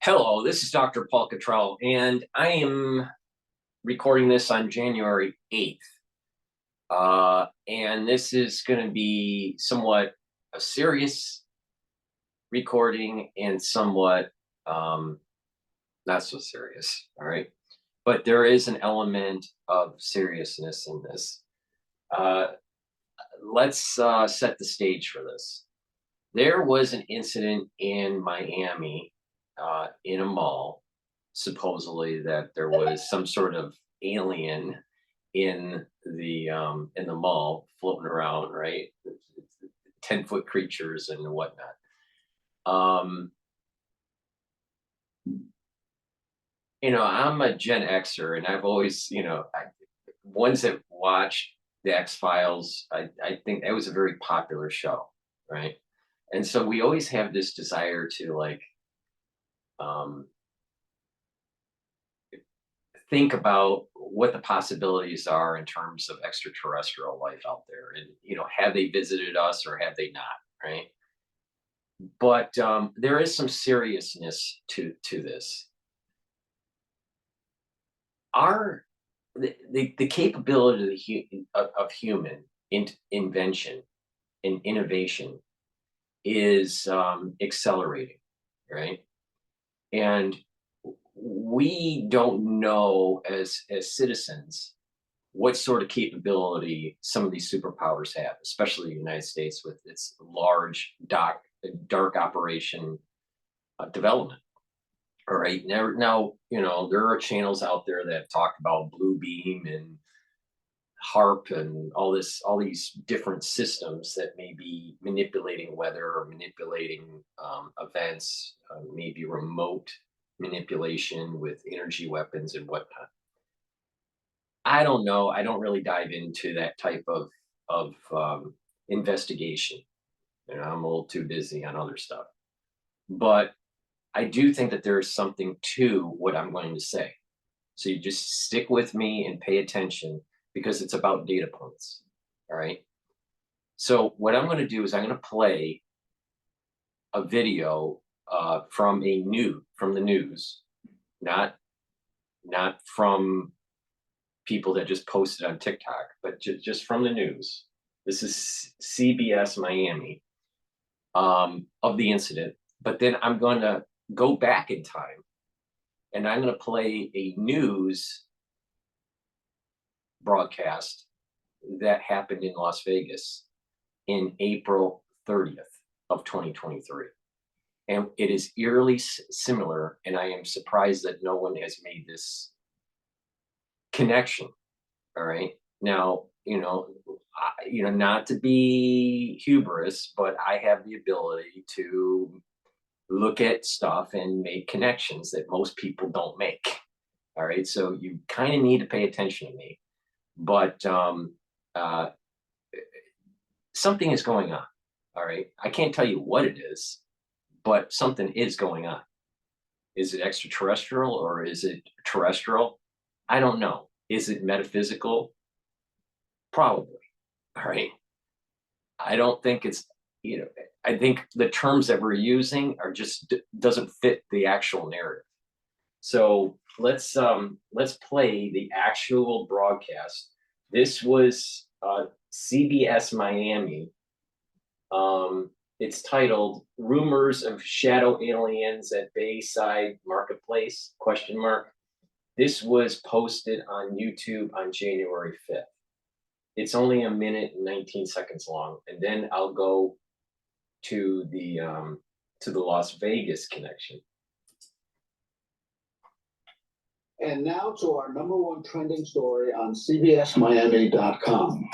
Hello, this is Dr. Paul Cottrell, and I am recording this on January 8th. And this is going to be somewhat a serious recording and somewhat not so serious, all right? But there is an element of seriousness in this. Let's set the stage for this. There was an incident in Miami in a mall, supposedly that there was some sort of alien in the mall floating around, right? 10-foot creatures and whatnot. I'm a Gen Xer, and I've always, ones that watch the X-Files, I think that was a very popular show, right? And so we always have this desire to think about what the possibilities are in terms of extraterrestrial life out there, and have they visited us or have they not, right? But there is some seriousness to this. The capability of human invention and innovation is accelerating, right? And we don't know as citizens what sort of capability some of these superpowers have, especially the United States with its large dark operation development. All right, now there are channels out there that talk about blue beam and HARP and all these different systems that may be manipulating weather or manipulating events, maybe remote manipulation with energy weapons and whatnot. I don't know. I don't really dive into that type of investigation. I'm a little too busy on other stuff. But I do think that there is something to what I'm going to say. So you just stick with me and pay attention because it's about data points. All right. So what I'm going to do is I'm going to play a video from the news, not from people that just posted on TikTok, but just from the news. This is CBS Miami of the incident. But then I'm going to go back in time and I'm going to play a news broadcast that happened in Las Vegas in April 30th of 2023. And it is eerily similar, and I am surprised that no one has made this connection. All right. Now, not to be hubris, but I have the ability to look at stuff and make connections that most people don't make. All right. So you kind of need to pay attention to me. But something is going on. All right. I can't tell you what it is, but something is going on. Is it extraterrestrial or is it terrestrial? I don't know. Is it metaphysical? Probably. All right. I don't think it's, I think the terms that we're using are just doesn't fit the actual narrative. So let's play the actual broadcast. This was CBS Miami. It's titled "Rumors of Shadow Aliens at Bayside Marketplace?" ? This was posted on YouTube on January 5th. It's only 1 minute and 19 seconds long, and then I'll go to the Las Vegas connection. And now to our #1 trending story on CBSMiami.com.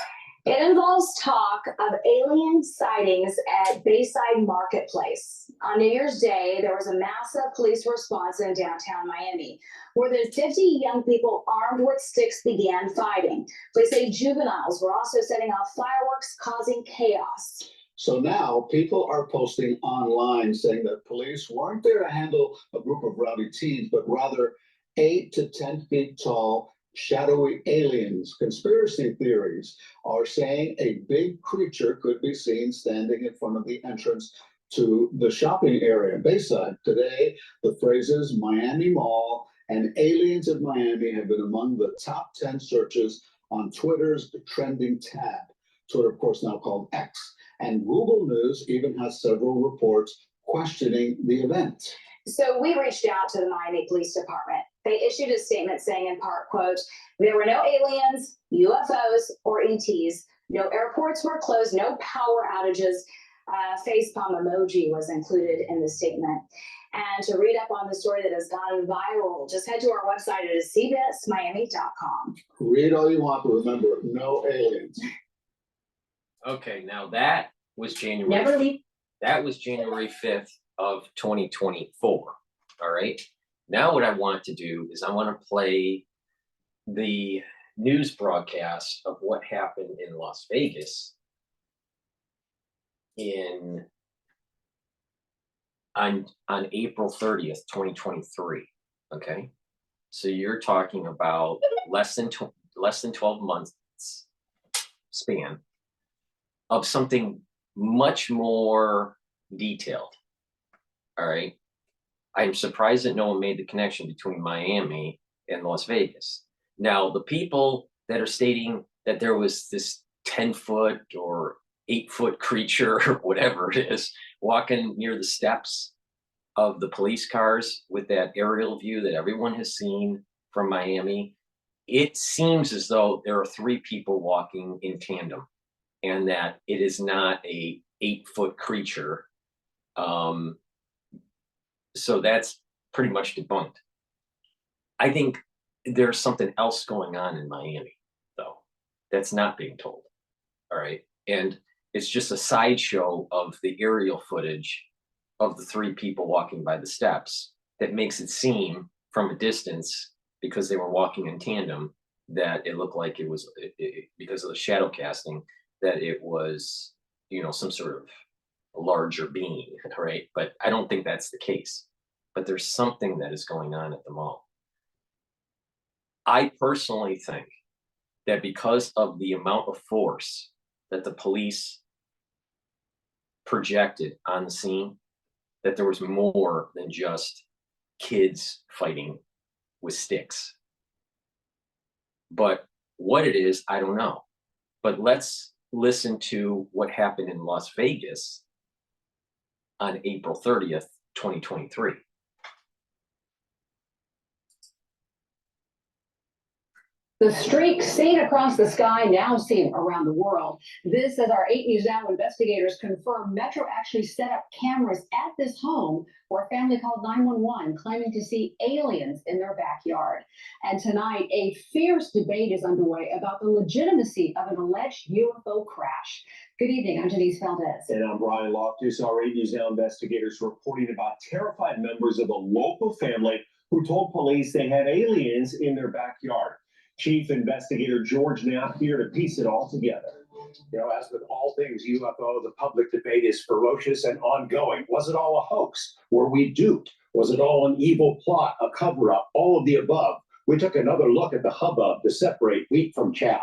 It involves talk of alien sightings at Bayside Marketplace. On New Year's Day, there was a massive police response in downtown Miami. More than 50 young people armed with sticks began fighting. Police say juveniles were also setting off fireworks, causing chaos. So now people are posting online saying that police weren't there to handle a group of rowdy teens, but rather 8 to 10 feet tall, shadowy aliens. Conspiracy theories are saying a big creature could be seen standing in front of the entrance to the shopping area, Bayside. Today, the phrases Miami Mall and aliens in Miami have been among the top 10 searches on Twitter's trending tab. Twitter, of course, now called X. And Google News even has several reports questioning the event. So we reached out to the Miami Police Department. They issued a statement saying in part, quote, "There were no aliens, UFOs, or ETs. No airports were closed, no power outages." Facepalm emoji was included in the statement. And to read up on the story that has gone viral, just head to our website at cbsmiami.com. Read all you want, but remember, no aliens. Okay, now that was January. Never leave. That was January 5th of 2024. All right. Now what I want to do is I want to play the news broadcast of what happened in Las Vegas on April 30th, 2023. Okay. So you're talking about less than 12 months span of something much more detailed. All right. I'm surprised that no one made the connection between Miami and Las Vegas. Now, the people that are stating that there was this 10-foot or 8-foot creature or whatever it is walking near the steps of the police cars with that aerial view that everyone has seen from Miami, it seems as though there are 3 people walking in tandem and that it is not a 8-foot creature. So that's pretty much debunked. I think there's something else going on in Miami, though, that's not being told. All right. And it's just a sideshow of the aerial footage of the 3 people walking by the steps that makes it seem from a distance, because they were walking in tandem, that it looked like it was, because of the shadow casting, that it was, some sort of larger being, right? But I don't think that's the case. But there's something that is going on at the mall. I personally think that because of the amount of force that the police projected on the scene, that there was more than just kids fighting with sticks. But what it is, I don't know. But let's listen to what happened in Las Vegas on April 30th, 2023. The streak seen across the sky, now seen around the world. This, as our 8 News Now investigators confirm Metro actually set up cameras at this home where a family called 911 claiming to see aliens in their backyard. And tonight, a fierce debate is underway about the legitimacy of an alleged UFO crash. Good evening, I'm Denise Valdez. And I'm Brian Loftus. Our 8 News Now investigators reporting about terrified members of a local family who told police they had aliens in their backyard. Chief Investigator George Knapp here to piece it all together. As with all things UFO, the public debate is ferocious and ongoing. Was it all a hoax? Were we duped? Was it all an evil plot, a cover-up, all of the above? We took another look at the hubbub to separate wheat from chaff.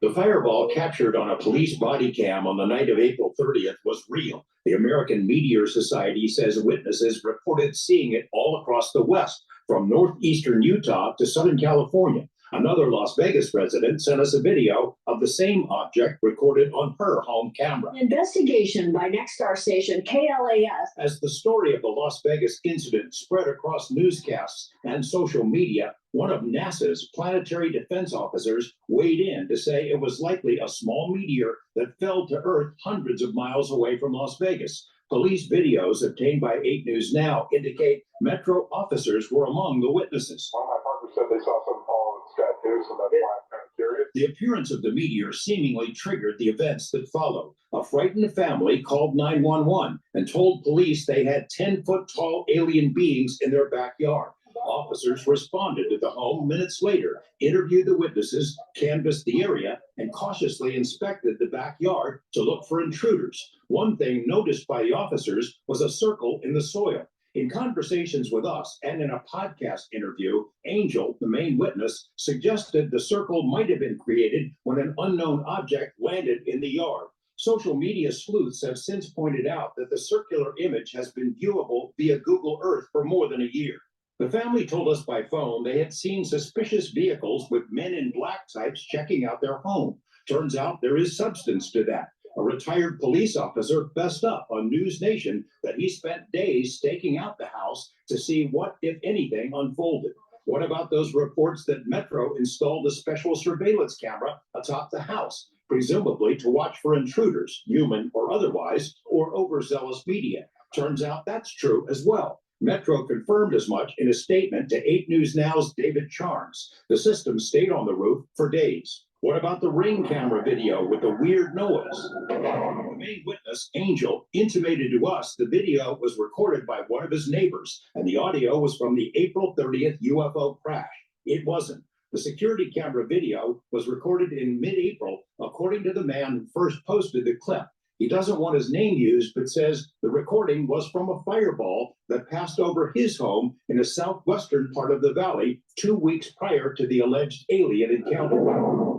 The fireball captured on a police body cam on the night of April 30th was real. The American Meteor Society says witnesses reported seeing it all across the West, from northeastern Utah to Southern California. Another Las Vegas resident sent us a video of the same object recorded on her home camera. An investigation by Next Star station KLAS. As the story of the Las Vegas incident spread across newscasts and social media, one of NASA's planetary defense officers weighed in to say it was likely a small meteor that fell to Earth hundreds of miles away from Las Vegas. Police videos obtained by 8 News Now indicate Metro officers were among the witnesses. One of my partners said they saw some fall in the sky too, so that's why I'm kind of curious. The appearance of the meteor seemingly triggered the events that followed. A frightened family called 911 and told police they had 10-foot-tall alien beings in their backyard. Officers responded to the home minutes later, interviewed the witnesses, canvassed the area, and cautiously inspected the backyard to look for intruders. One thing noticed by the officers was a circle in the soil. In conversations with us and in a podcast interview, Angel, the main witness, suggested the circle might have been created when an unknown object landed in the yard. Social media sleuths have since pointed out that the circular image has been viewable via Google Earth for more than a year. The family told us by phone they had seen suspicious vehicles with men in black types checking out their home. Turns out there is substance to that. A retired police officer fessed up on News Nation that he spent days staking out the house to see what, if anything, unfolded. What about those reports that Metro installed a special surveillance camera atop the house, presumably to watch for intruders, human or otherwise, or overzealous media? Turns out that's true as well. Metro confirmed as much in a statement to 8 News Now's David Charnes. The system stayed on the roof for days. What about the Ring camera video with the weird noise? The main witness, Angel, intimated to us the video was recorded by one of his neighbors, and the audio was from the April 30th UFO crash. It wasn't. The security camera video was recorded in mid-April, according to the man who first posted the clip. He doesn't want his name used, but says the recording was from a fireball that passed over his home in the southwestern part of the valley 2 weeks prior to the alleged alien encounter.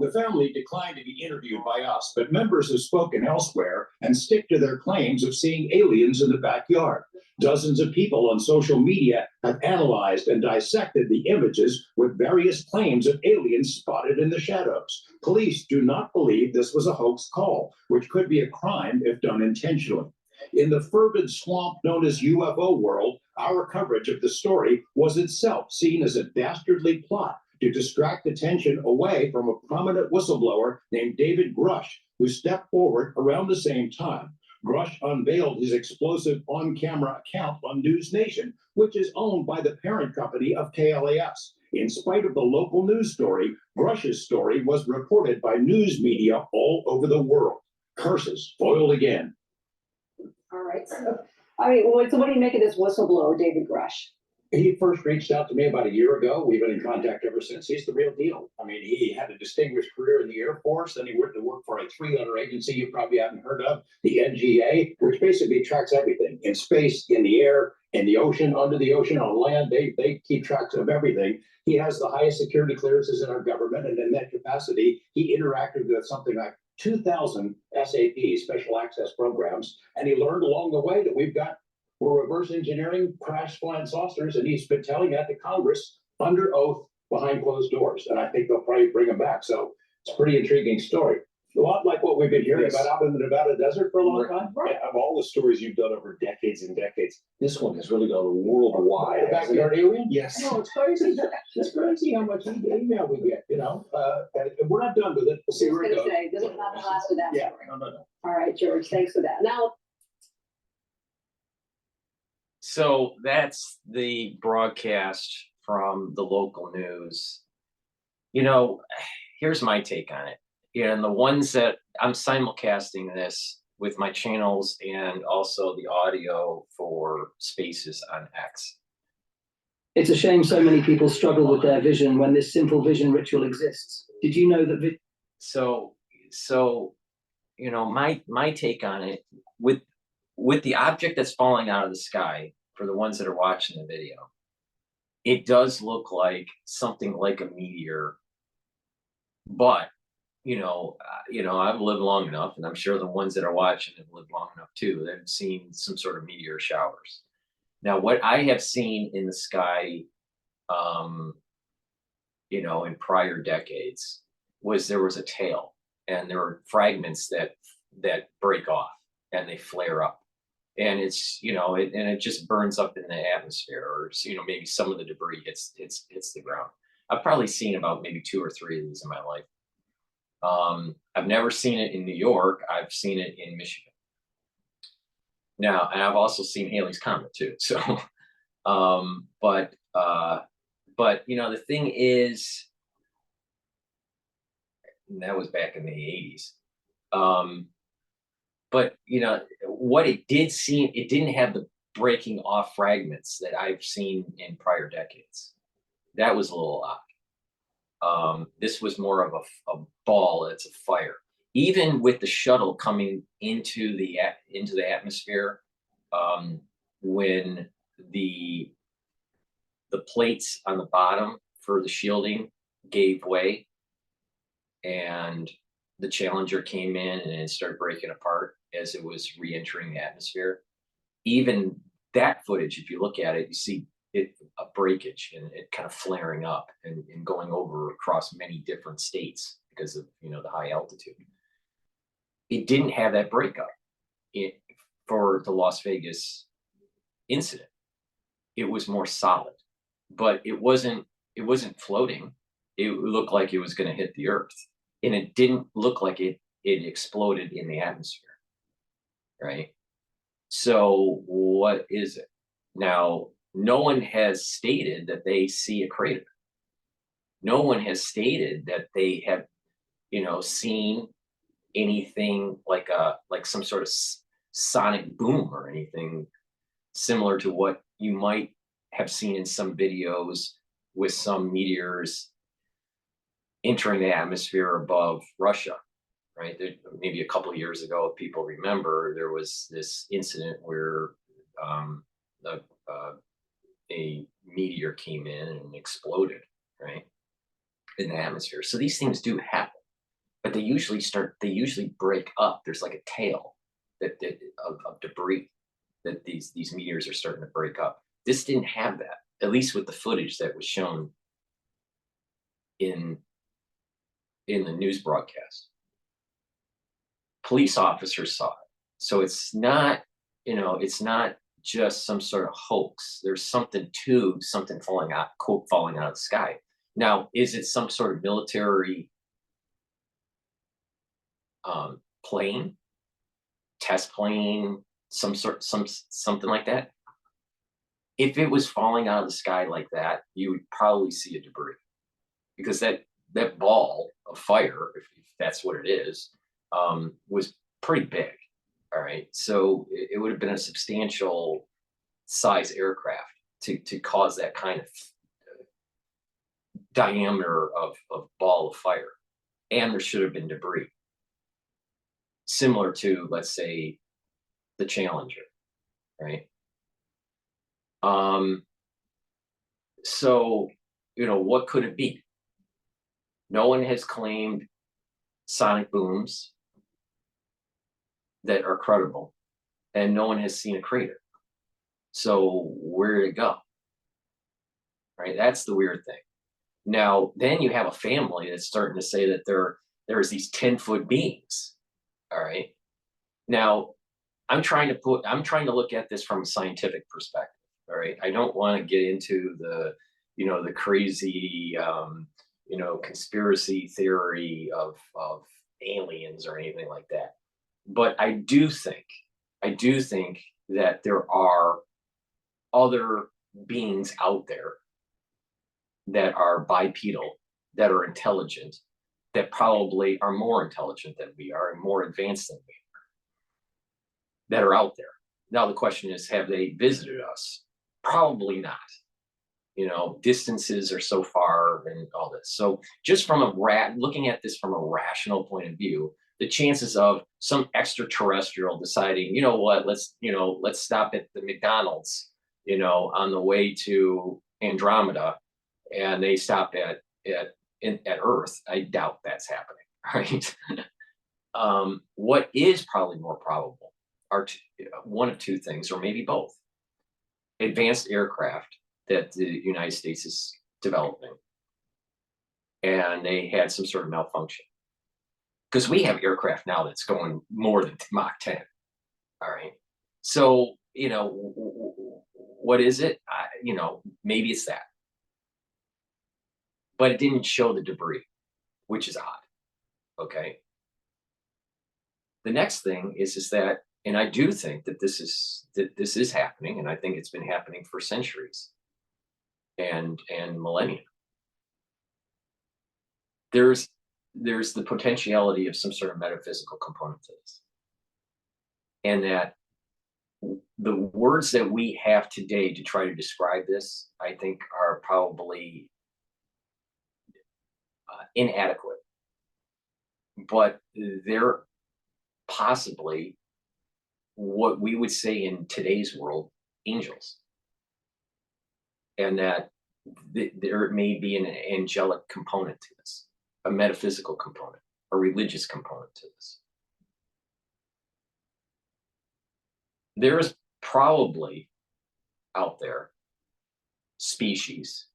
The family declined to be interviewed by us, but members have spoken elsewhere and stick to their claims of seeing aliens in the backyard. Dozens of people on social media have analyzed and dissected the images with various claims of aliens spotted in the shadows. Police do not believe this was a hoax call, which could be a crime if done intentionally. In the fervid swamp known as UFO world, our coverage of the story was itself seen as a dastardly plot to distract attention away from a prominent whistleblower named David Grush, who stepped forward around the same time. Grush unveiled his explosive on-camera account on News Nation, which is owned by the parent company of KLAS. In spite of the local news story, Grush's story was reported by news media all over the world. Curses foiled again. All right. So, so what do you make of this whistleblower, David Grush? He first reached out to me about a year ago. We've been in contact ever since. He's the real deal. I mean, he had a distinguished career in the Air Force. Then he went to work for a three-letter agency you probably haven't heard of, the NGA, which basically tracks everything in space, in the air, in the ocean, under the ocean, on land. They keep tracks of everything. He has the highest security clearances in our government, and in that capacity, he interacted with something like 2,000 SAP, special access programs, and he learned along the way that we're reverse engineering crash flying saucers, and he's been telling that to Congress under oath behind closed doors. And I think they'll probably bring him back. So it's a pretty intriguing story. A lot like what we've been hearing about out in the Nevada desert for a long time. Right. Of all the stories you've done over decades and decades, this one has really gone worldwide. The backyard alien? Yes. No, it's crazy. It's crazy how much email we get, you know. We're not done with it. We'll see where it goes. This is not the last of that Yeah, story. no. All right, George, thanks for that. Now, So that's the broadcast from the local news. You know, here's my take on it. And the ones that I'm simulcasting this with my channels and also the audio for Spaces on X. It's a shame so many people struggle with their vision when this simple vision ritual exists. Did you know that? So you know, my take on it with the object that's falling out of the sky, for the ones that are watching the video, it does look like something like a meteor. But I've lived long enough, and I'm sure the ones that are watching have lived long enough too. They've seen some sort of meteor showers. Now, what I have seen in the sky, in prior decades, there was a tail, and there were fragments that break off and they flare up, and it's it just burns up in the atmosphere, or maybe some of the debris hits the ground. I've probably seen about maybe 2 or 3 of these in my life. I've never seen it in New York. I've seen it in Michigan. Now, and I've also seen Halley's Comet too. So, but the thing is, that was back in the 80s. But what it did seem, it didn't have the breaking off fragments that I've seen in prior decades. That was a little odd. This was more of a ball that's a fire. Even with the shuttle coming into the atmosphere, when the plates on the bottom for the shielding gave way, and the Challenger came in and it started breaking apart as it was re-entering the atmosphere. Even that footage, if you look at it, you see it a breakage and it kind of flaring up and going over across many different states because of the high altitude. It didn't have that breakup for the Las Vegas incident. It was more solid, but it wasn't floating. It looked like it was going to hit the earth, and it didn't look like it exploded in the atmosphere, right? So what is it? Now, no one has stated that they see a crater. No one has stated that they have, seen anything like some sort of sonic boom or anything similar to what you might have seen in some videos with some meteors entering the atmosphere above Russia, right? There, maybe a couple of years ago, if people remember, there was this incident where a meteor came in and exploded, right, in the atmosphere. So these things do happen, but they usually break up. There's like a tail of debris that these meteors are starting to break up. This didn't have that, at least with the footage that was shown in the news broadcast. Police officers saw it. So it's not, it's not just some sort of hoax. There's something falling out, quote, falling out of the sky. Now, is it some sort of military plane, test plane, something like that? If it was falling out of the sky like that, you would probably see a debris, because that ball of fire, if that's what it is, was pretty big. All right, so it would have been a substantial size aircraft to cause that kind of diameter of ball of fire, and there should have been debris similar to, let's say, the Challenger, right? So what could it be? No one has claimed sonic booms that are credible, and no one has seen a crater. So where did it go? Right, that's the weird thing. Now, then you have a family that's starting to say that there's these 10-foot beings. All right. Now, I'm trying to look at this from a scientific perspective. All right. I don't want to get into the crazy, conspiracy theory of aliens or anything like that. But I do think that there are other beings out there that are bipedal, that are intelligent, that probably are more intelligent than we are and more advanced than we are, that are out there. Now the question is, have they visited us? Probably not. Distances are so far and all this. So just from looking at this from a rational point of view, the chances of some extraterrestrial deciding, let's stop at the McDonald's, on the way to Andromeda, and they stop at Earth, I doubt that's happening, right? What is probably more probable are one of two things, or maybe both. Advanced aircraft that the United States is developing, and they had some sort of malfunction. Because we have aircraft now that's going more than Mach 10. All right. So, what is it? Maybe it's that. But it didn't show the debris, which is odd. Okay. The next thing is that, and I do think that this is happening, and I think it's been happening for centuries and millennia. There's the potentiality of some sort of metaphysical component to this, and that the words that we have today to try to describe this, I think, are probably inadequate, but they're possibly what we would say in today's world, angels, and that there may be an angelic component to this, a metaphysical component. a religious component to this. There's probably out there species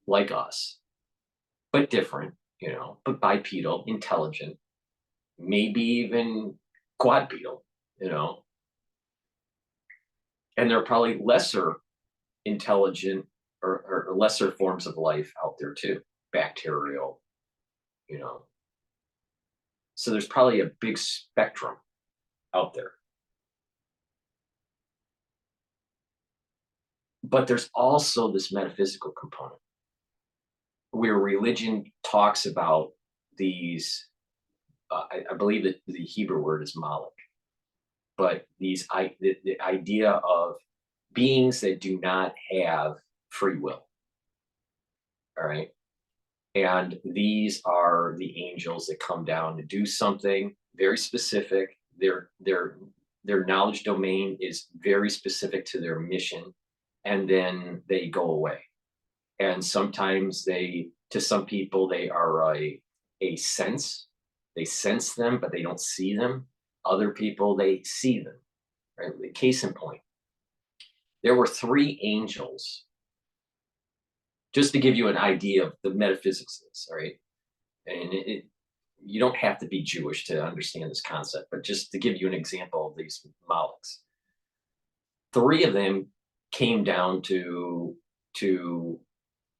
like us, but different, but bipedal, intelligent, maybe even quadrupedal, and there are probably lesser intelligent or lesser forms of life out there too, bacterial, so there's probably a big spectrum out there. But there's also this metaphysical component where religion talks about these, I believe that the Hebrew word is Moloch, but the idea of beings that do not have free will. All right. And these are the angels that come down to do something very specific. Their knowledge domain is very specific to their mission, and then they go away. And sometimes to some people, they are a sense. They sense them, but they don't see them. Other people, they see them. Right? Case in point, there were 3 angels. Just to give you an idea of the metaphysics of this, all right? And you don't have to be Jewish to understand this concept, but just to give you an example of these Molochs. 3 of them came down to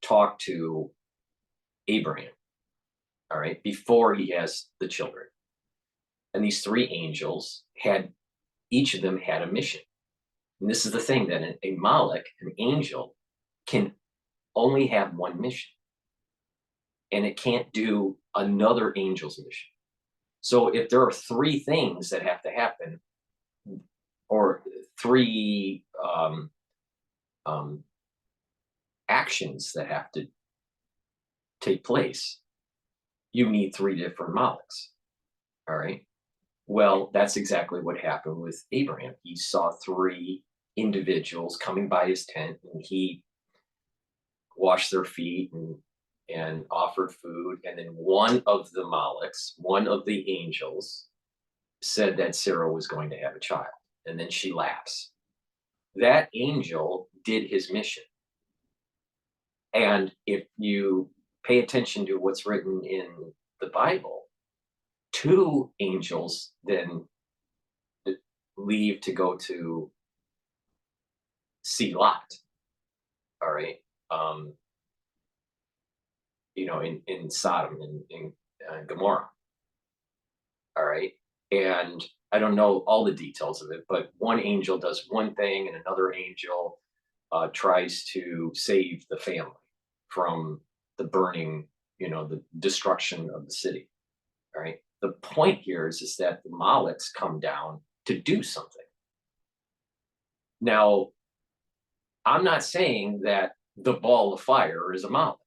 talk to Abraham, all right, before he has the children. And these 3 angels each of them had a mission. And this is the thing, that a Moloch, an angel, can only have one mission, and it can't do another angel's mission. So if there are 3 things that have to happen, or 3 actions that have to take place, you need 3 different Molochs. All right. Well, that's exactly what happened with Abraham. He saw 3 individuals coming by his tent, and he washed their feet and offered food. And then one of the Molochs, one of the angels, said that Sarah was going to have a child. And then she laughs. That angel did his mission. And if you pay attention to what's written in the Bible, 2 angels then leave to go to see Lot. All right. In Sodom and in Gomorrah. All right. And I don't know all the details of it, but one angel does one thing and another angel tries to save the family from the burning, the destruction of the city. All right. The point here is that the Molochs come down to do something. Now, I'm not saying that the ball of fire is a Moloch.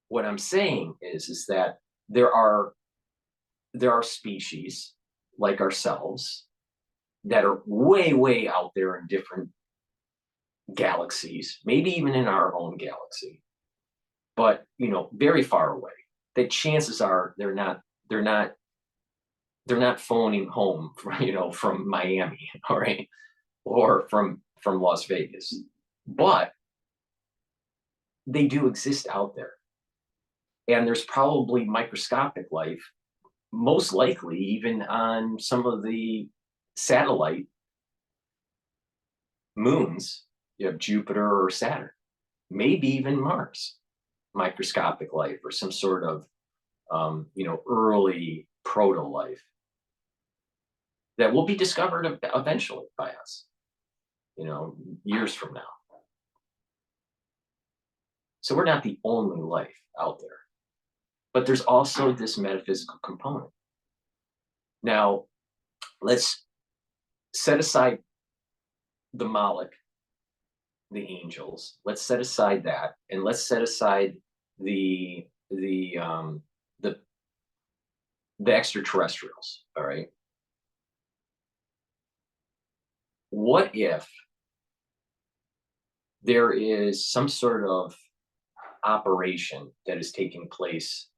What I'm saying is that there are species like ourselves that are way, way out there in different galaxies, maybe even in our own galaxy, but very far away. That chances are they're not phoning home from Miami, all right, or from Las Vegas, but they do exist out there. And there's probably microscopic life, most likely even on some of the satellite moons. You have Jupiter or Saturn, maybe even Mars, microscopic life or some sort of, early proto-life that will be discovered eventually by us, years from now. So we're not the only life out there. But there's also this metaphysical component. Now, let's set aside the Moloch, the angels. Let's set aside that, and let's set aside the extraterrestrials. All right. What if there is some sort of operation that is taking place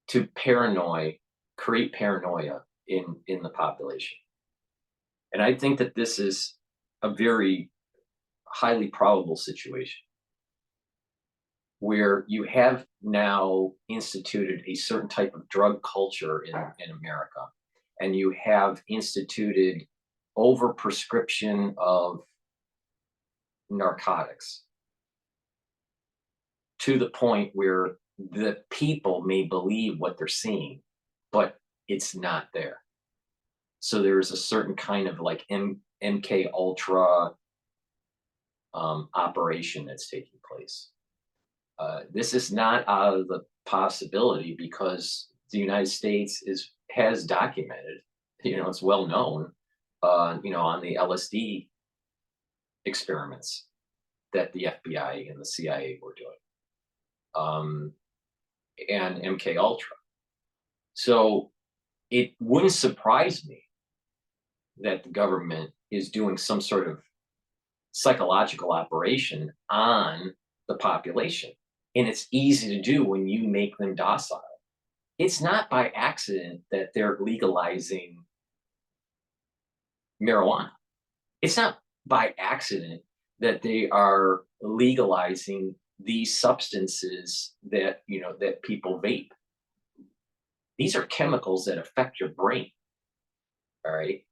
to create paranoia in the population. And I think that this is a very highly probable situation where you have now instituted a certain type of drug culture in America, and you have instituted overprescription of narcotics to the point where the people may believe what they're seeing, but it's not there. So there's a certain kind of like MK Ultra operation that's taking place. This is not out of the possibility because the United States has documented, it's well known, on the LSD experiments that the FBI and the CIA were doing, and MK Ultra. So it wouldn't surprise me that the government is doing some sort of psychological operation on the population. And it's easy to do when you make them docile. It's not by accident that they're legalizing marijuana. It's not by accident that they are legalizing these substances that, that people vape. These are chemicals that affect your brain. All right.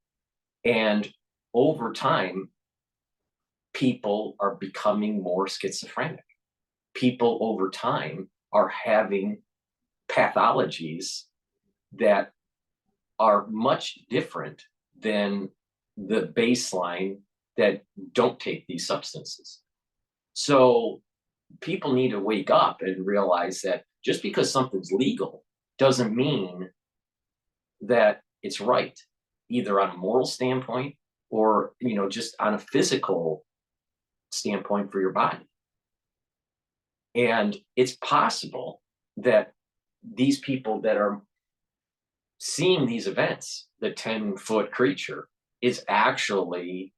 And over time, people are becoming more schizophrenic. People over time are having pathologies that are much different than the baseline that don't take these substances. So people need to wake up and realize that just because something's legal doesn't mean that it's right, either on a moral standpoint or, just on a physical standpoint for your body. And it's possible that these people that are seeing these events, the 10-foot creature, is actually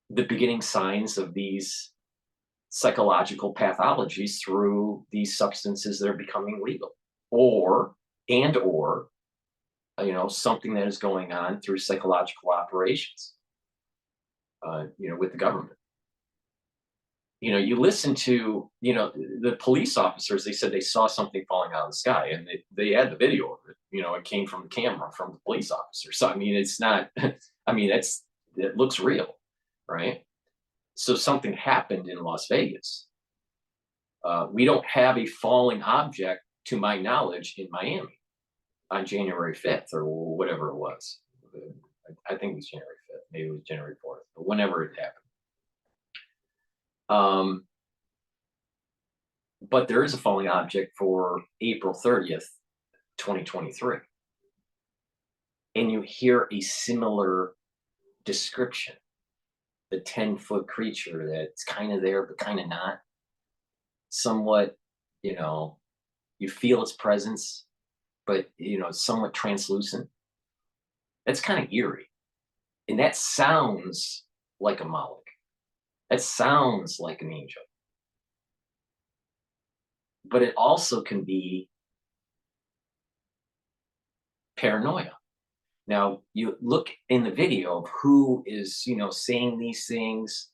the beginning signs of these psychological pathologies through these substances that are becoming legal, or something that is going on through psychological operations, with the government. You listen to, the police officers, they said they saw something falling out of the sky, and they had the video of it. It came from the camera from the police officer. So, it's not, it looks real, right? So something happened in Las Vegas. We don't have a falling object, to my knowledge, in Miami on January 5th or whatever it was. I think it was January 5th. Maybe it was January 4th, but whenever it happened. But there is a falling object for April 30th, 2023. And you hear a similar description. The 10-foot creature that's kind of there, but kind of not. Somewhat, you feel its presence, but, somewhat translucent. That's kind of eerie. And that sounds like a Moloch. That sounds like an angel. But it also can be paranoia. Now, you look in the video of who is, saying these things.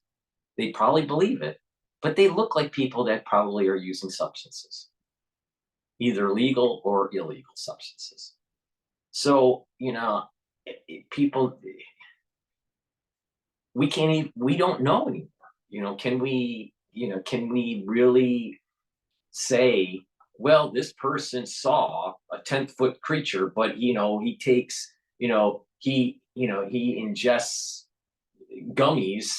They probably believe it, but they look like people that probably are using substances, either legal or illegal substances. So, people, we don't know anymore. Can we really say, well, this person saw a 10-foot creature, but he takes, he ingests gummies,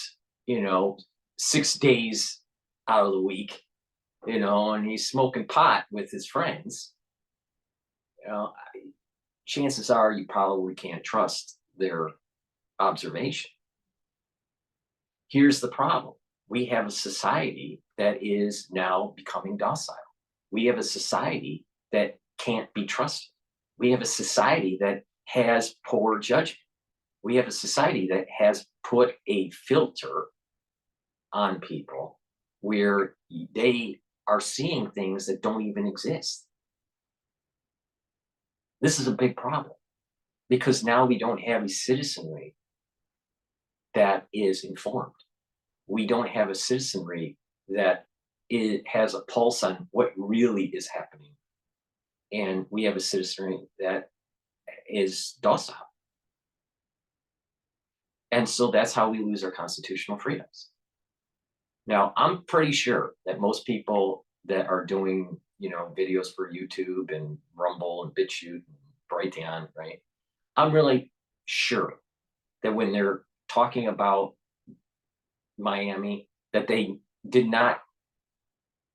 6 days out of the week, and he's smoking pot with his friends. Chances are you probably can't trust their observation. Here's the problem. We have a society that is now becoming docile. We have a society that can't be trusted. We have a society that has poor judgment. We have a society that has put a filter on people where they are seeing things that don't even exist. This is a big problem because now we don't have a citizenry that is informed. We don't have a citizenry that has a pulse on what really is happening. And we have a citizenry that is docile. And so that's how we lose our constitutional freedoms. Now, I'm pretty sure that most people that are doing, videos for YouTube and Rumble and Bitchute and Brighteon, right? I'm really sure that when they're talking about Miami, that they did not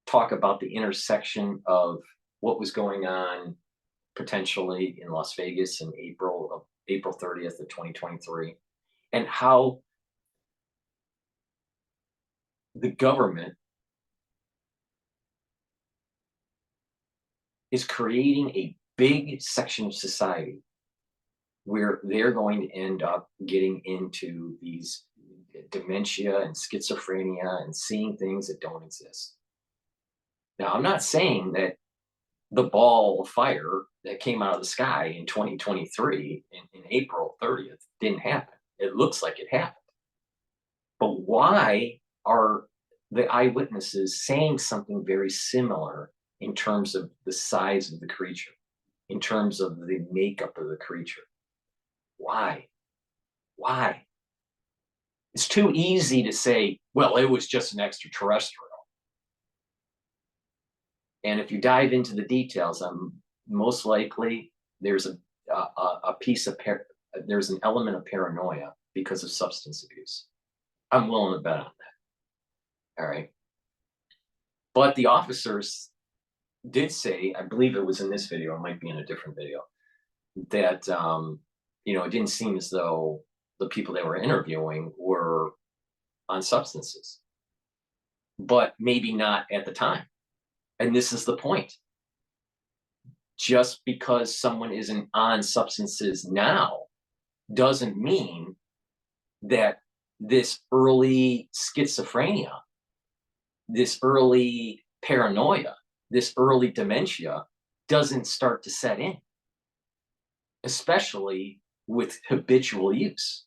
talk about the intersection of what was going on potentially in Las Vegas in April 30th of 2023, and how the government is creating a big section of society where they're going to end up getting into these dementia and schizophrenia and seeing things that don't exist. Now, I'm not saying that the ball of fire that came out of the sky in 2023 in April 30th didn't happen. It looks like it happened. But why are the eyewitnesses saying something very similar in terms of the size of the creature, in terms of the makeup of the creature? Why? Why? It's too easy to say, well, it was just an extraterrestrial. And if you dive into the details, most likely there's an element of paranoia because of substance abuse. I'm willing to bet on that. All right. But the officers did say, I believe it was in this video, it might be in a different video, that it didn't seem as though the people they were interviewing were on substances, but maybe not at the time. And this is the point. Just because someone isn't on substances now doesn't mean that this early schizophrenia, this early paranoia, this early dementia doesn't start to set in, especially with habitual use.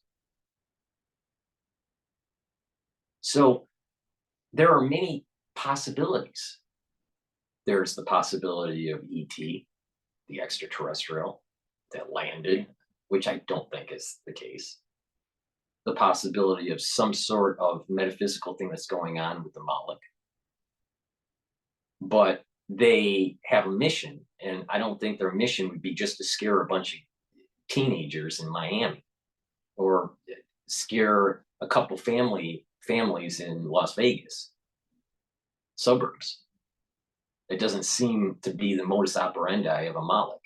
So there are many possibilities. There's the possibility of ET, the extraterrestrial that landed, which I don't think is the case. The possibility of some sort of metaphysical thing that's going on with the Moloch. But they have a mission, and I don't think their mission would be just to scare a bunch of teenagers in Miami or scare a couple families in Las Vegas suburbs. It doesn't seem to be the modus operandi of a Moloch.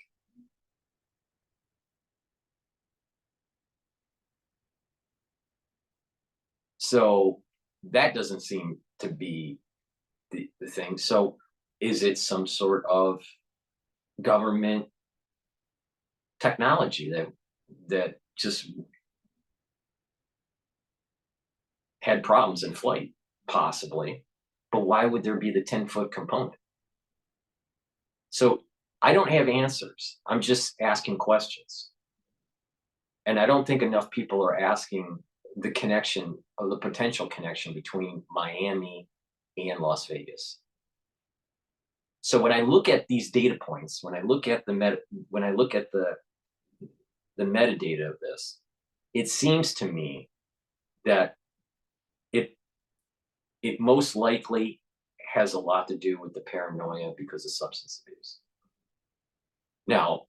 So that doesn't seem to be the thing. So is it some sort of government technology that just had problems in flight? Possibly. But why would there be the 10-foot component? So I don't have answers. I'm just asking questions. And I don't think enough people are asking the connection of the potential connection between Miami and Las Vegas. So when I look at these data points, when I look at the metadata of this, it seems to me that it most likely has a lot to do with the paranoia because of substance abuse. Now,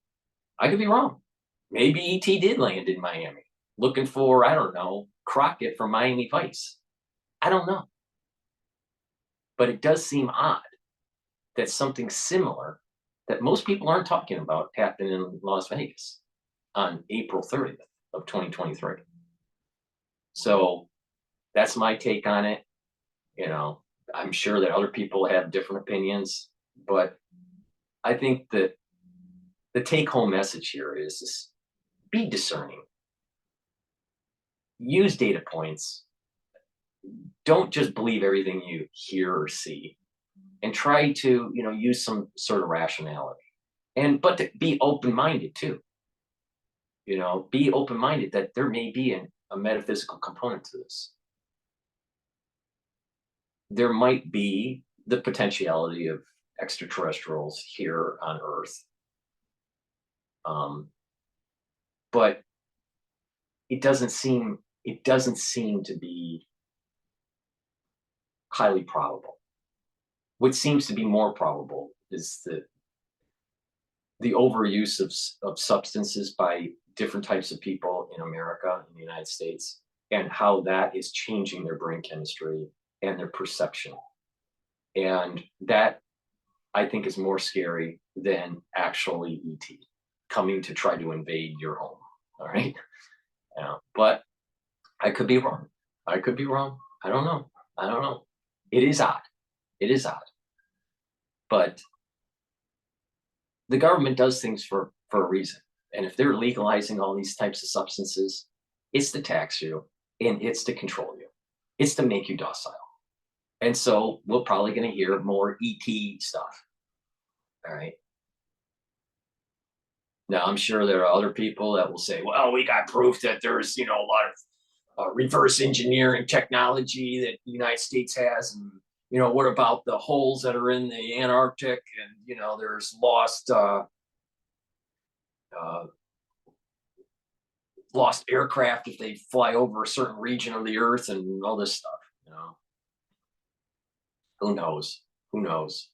I could be wrong. Maybe ET did land in Miami looking for, I don't know, Crockett from Miami Vice. I don't know. But it does seem odd that something similar that most people aren't talking about happened in Las Vegas on April 30th of 2023. So that's my take on it. I'm sure that other people have different opinions, but I think that the take-home message here is be discerning. Use data points. Don't just believe everything you hear or see, and try to use some sort of rationality. but to be open-minded too. You know, be open-minded that there may be a metaphysical component to this. There might be the potentiality of extraterrestrials here on Earth. But it doesn't seem to be highly probable. What seems to be more probable is the overuse of substances by different types of people in America, in the United States, and how that is changing their brain chemistry and their perception. And that, I think, is more scary than actually ET coming to try to invade your home. All right. But I could be wrong. I could be wrong. I don't know. I don't know. It is odd. It is odd. But the government does things for a reason. And if they're legalizing all these types of substances, it's to tax you and it's to control you. It's to make you docile. And so we're probably going to hear more ET stuff. All right. Now, I'm sure there are other people that will say, well, we got proof that there's, a lot of reverse engineering technology that the United States has. And, what about the holes that are in the Antarctic? And, there's lost aircraft if they fly over a certain region of the Earth and all this stuff, Who knows? Who knows?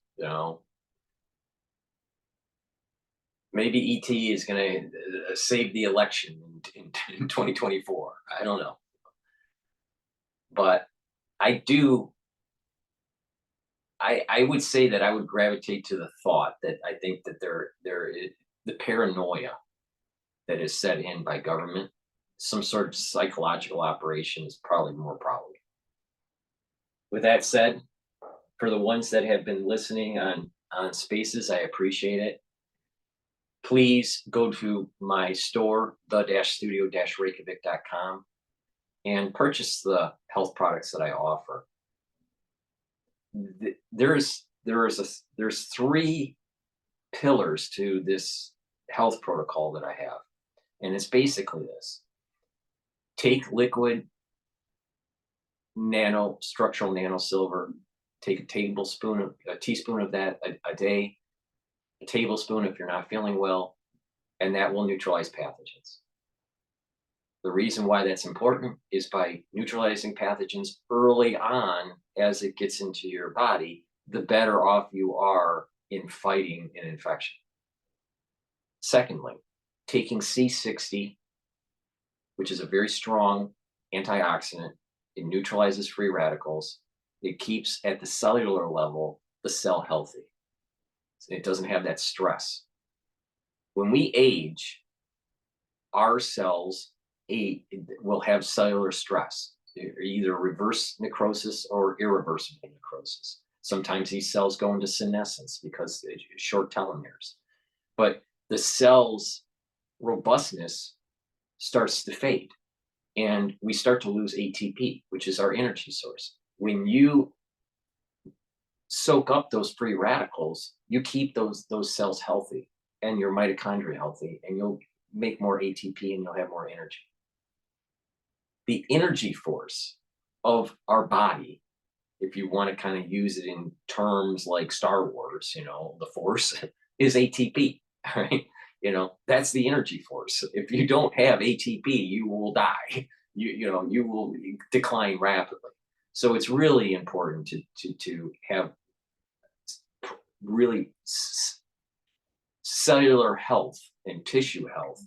Maybe ET is going to save the election in 2024. I don't know. But I would say that I would gravitate to the thought that I think that there is the paranoia that is set in by government, some sort of psychological operation is probably more probable. With that said, for the ones that have been listening on Spaces, I appreciate it. Please go to my store, the-studio-reykjavik.com, and purchase the health products that I offer. There's 3 pillars to this health protocol that I have, and it's basically this: take liquid structural nanosilver, take a teaspoon of that a day, a tablespoon if you're not feeling well, and that will neutralize pathogens. The reason why that's important is by neutralizing pathogens early on as it gets into your body, the better off you are in fighting an infection. Secondly, taking C60, which is a very strong antioxidant, it neutralizes free radicals. It keeps at the cellular level the cell healthy. It doesn't have that stress. When we age, our cells will have cellular stress, either reverse necrosis or irreversible necrosis. Sometimes these cells go into senescence because it's short telomeres. But the cell's robustness starts to fade, and we start to lose ATP, which is our energy source. When you soak up those free radicals, you keep those cells healthy and your mitochondria healthy, and you'll make more ATP and you'll have more energy. The energy force of our body, if you want to kind of use it in terms like Star Wars, the force is ATP, right? That's the energy force. If you don't have ATP, you will die. You will decline rapidly. So it's really important to have really cellular health and tissue health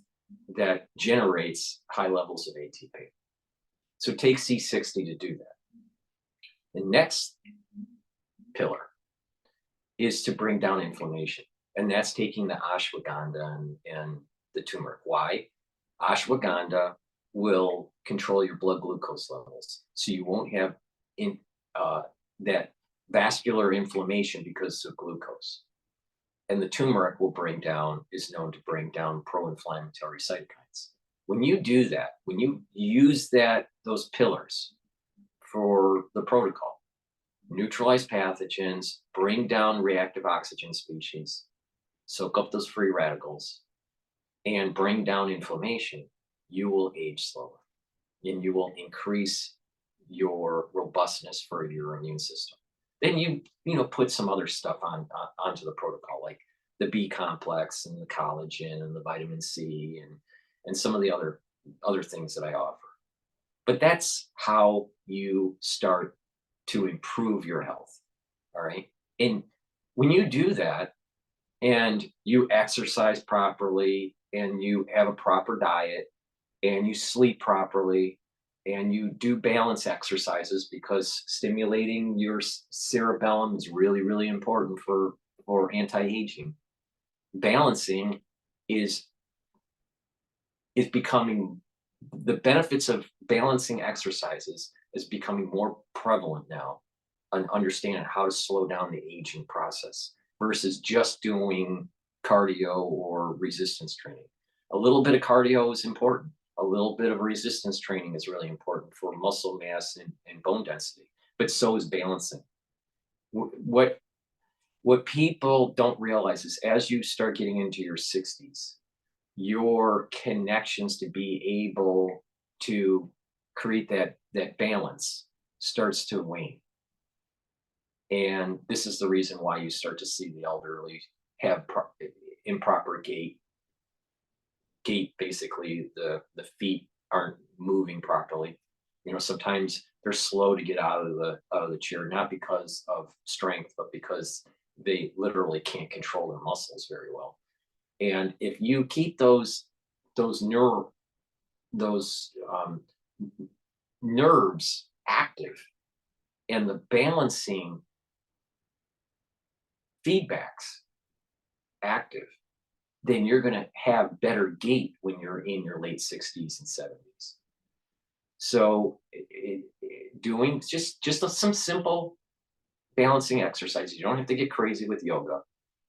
that generates high levels of ATP. So take C60 to do that. The next pillar is to bring down inflammation, and that's taking the ashwagandha and the turmeric. Why? Ashwagandha will control your blood glucose levels, so you won't have that vascular inflammation because of glucose. And the turmeric is known to bring down pro-inflammatory cytokines. When you do that, when you use those pillars for the protocol, neutralize pathogens, bring down reactive oxygen species, soak up those free radicals, and bring down inflammation, you will age slower and you will increase your robustness for your immune system. Then put some other stuff onto the protocol, like the B complex and the collagen and the vitamin C and some of the other things that I offer. But that's how you start to improve your health. All right. And when you do that and you exercise properly and you have a proper diet and you sleep properly and you do balance exercises, because stimulating your cerebellum is really, really important for anti-aging. Balancing is becoming, the benefits of balancing exercises is becoming more prevalent now, and understanding how to slow down the aging process versus just doing cardio or resistance training. A little bit of cardio is important. A little bit of resistance training is really important for muscle mass and bone density, but so is balancing. What people don't realize is, as you start getting into your 60s, your connections to be able to create that balance starts to wane. And this is the reason why you start to see the elderly have improper gait. Basically, the feet aren't moving properly. Sometimes they're slow to get out of the chair, not because of strength, but because they literally can't control their muscles very well. And if you keep those nerves active and the balancing feedbacks active, then you're going to have better gait when you're in your late 60s and 70s. So doing just some simple balancing exercises. You don't have to get crazy with yoga,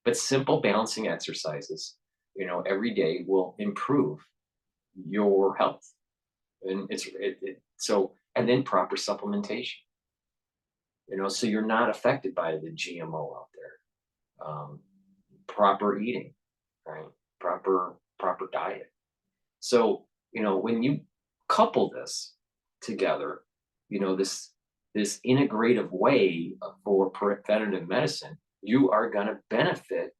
but simple balancing exercises, every day will improve your health. And and then proper supplementation, so you're not affected by the GMO out there. Proper eating, right? Proper diet. So, when you couple this together, this integrative way for preventative medicine, you are going to benefit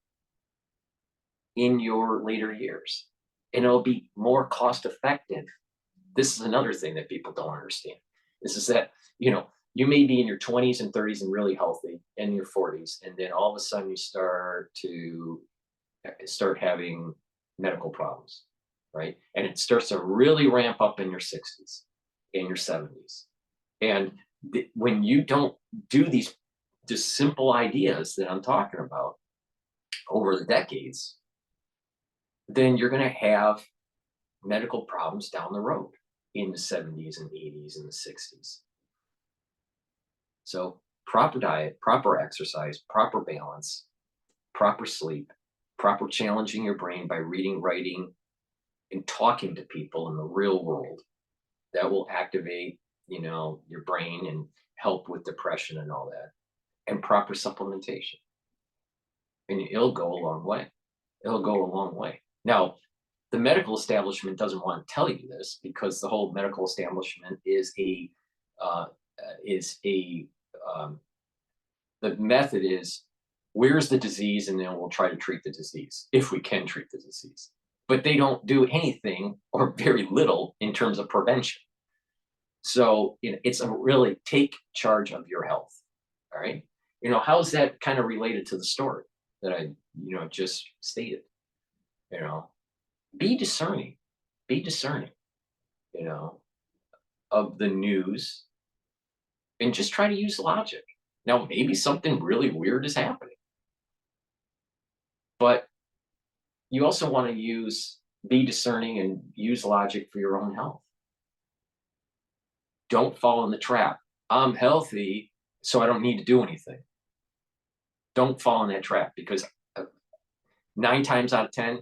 in your later years, and it'll be more cost effective. This is another thing that people don't understand. This is that, you may be in your 20s and 30s and really healthy, in your 40s, and then all of a sudden you start having medical problems, right? And it starts to really ramp up in your 60s, in your 70s. And when you don't do these just simple ideas that I'm talking about over the decades, then you're going to have medical problems down the road in the 70s and 80s and the 60s. So proper diet, proper exercise, proper balance, proper sleep, proper challenging your brain by reading, writing, and talking to people in the real world, that will activate, your brain and help with depression and all that, and proper supplementation. And it'll go a long way. It'll go a long way. Now, the medical establishment doesn't want to tell you this, because the whole medical establishment the method is, where's the disease, and then we'll try to treat the disease if we can treat the disease. But they don't do anything, or very little, in terms of prevention. So it's a really take charge of your health. All right. How's that kind of related to the story that I just stated? Be discerning. Be discerning. Of the news, and just try to use logic. Now, maybe something really weird is happening, but you also want to be discerning and use logic for your own health. Don't fall in the trap. I'm healthy, so I don't need to do anything. Don't fall in that trap, because 9 times out of 10,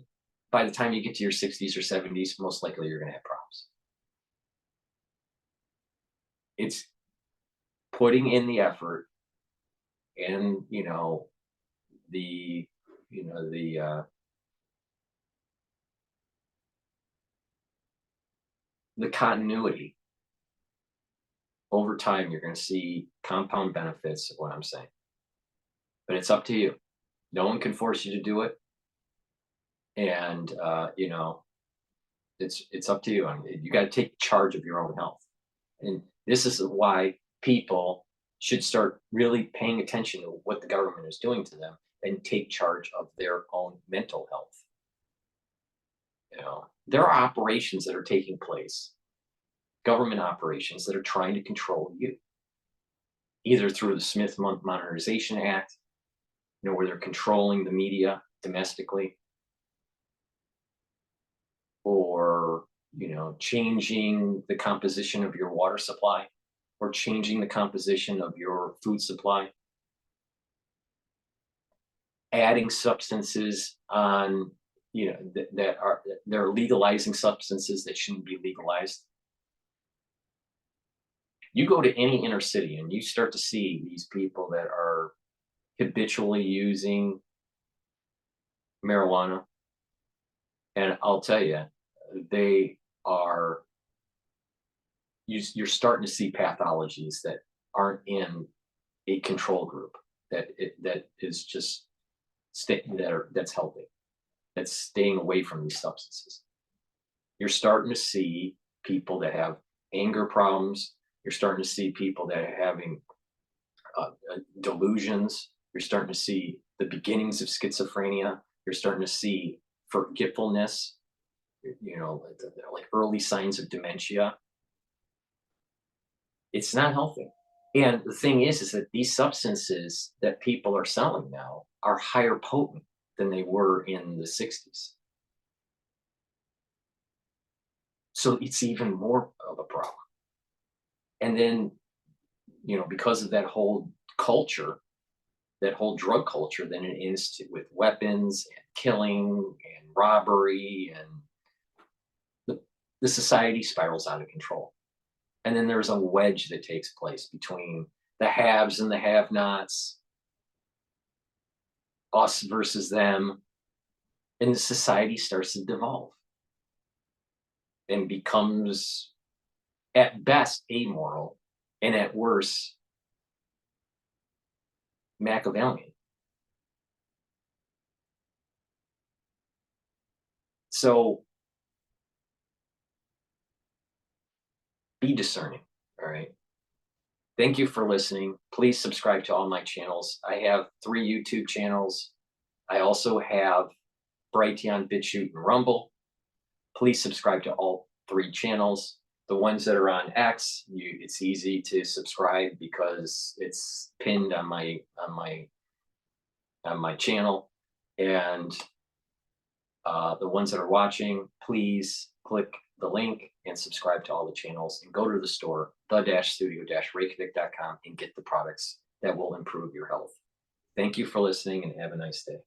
by the time you get to your 60s or 70s, most likely you're going to have problems. It's putting in the effort and, the you know, the continuity. Over time, you're going to see compound benefits of what I'm saying. But it's up to you. No one can force you to do it. And, you know, it's up to you. I mean, you got to take charge of your own health. And this is why people should start really paying attention to what the government is doing to them and take charge of their own mental health. You know, there are operations that are taking place, government operations that are trying to control you, either through the Smith Modernization Act, you know, where they're controlling the media domestically, or, you know, changing the composition of your water supply, or changing the composition of your food supply, adding substances on, you know, they're legalizing substances that shouldn't be legalized. You go to any inner city and you start to see these people that are habitually using marijuana. And I'll tell you, they are, you're starting to see pathologies that aren't in a control group, that is just that's healthy, that's staying away from these substances. You're starting to see people that have anger problems. You're starting to see people that are having delusions. You're starting to see the beginnings of schizophrenia. You're starting to see forgetfulness, you know, like early signs of dementia. It's not healthy. And the thing is that these substances that people are selling now are higher potent than they were in the 60s. So it's even more of a problem. And then, you know, because of that whole culture, that whole drug culture, then it ends with weapons and killing and robbery, and the society spirals out of control. And then there's a wedge that takes place between the haves and the have-nots, us versus them, and the society starts to devolve and becomes, at best, amoral, and at worst, Machiavellian. So be discerning, all right? Thank you for listening. Please subscribe to all my channels. I have 3 YouTube channels. I also have Brighteon, Bitchute, and Rumble. Please subscribe to all 3 channels. The ones that are on X, it's easy to subscribe because it's pinned on my channel. And the ones that are watching, please click the link and subscribe to all the channels, and go to the store, the-studio-reykjavik.com, and get the products that will improve your health. Thank you for listening, and have a nice day.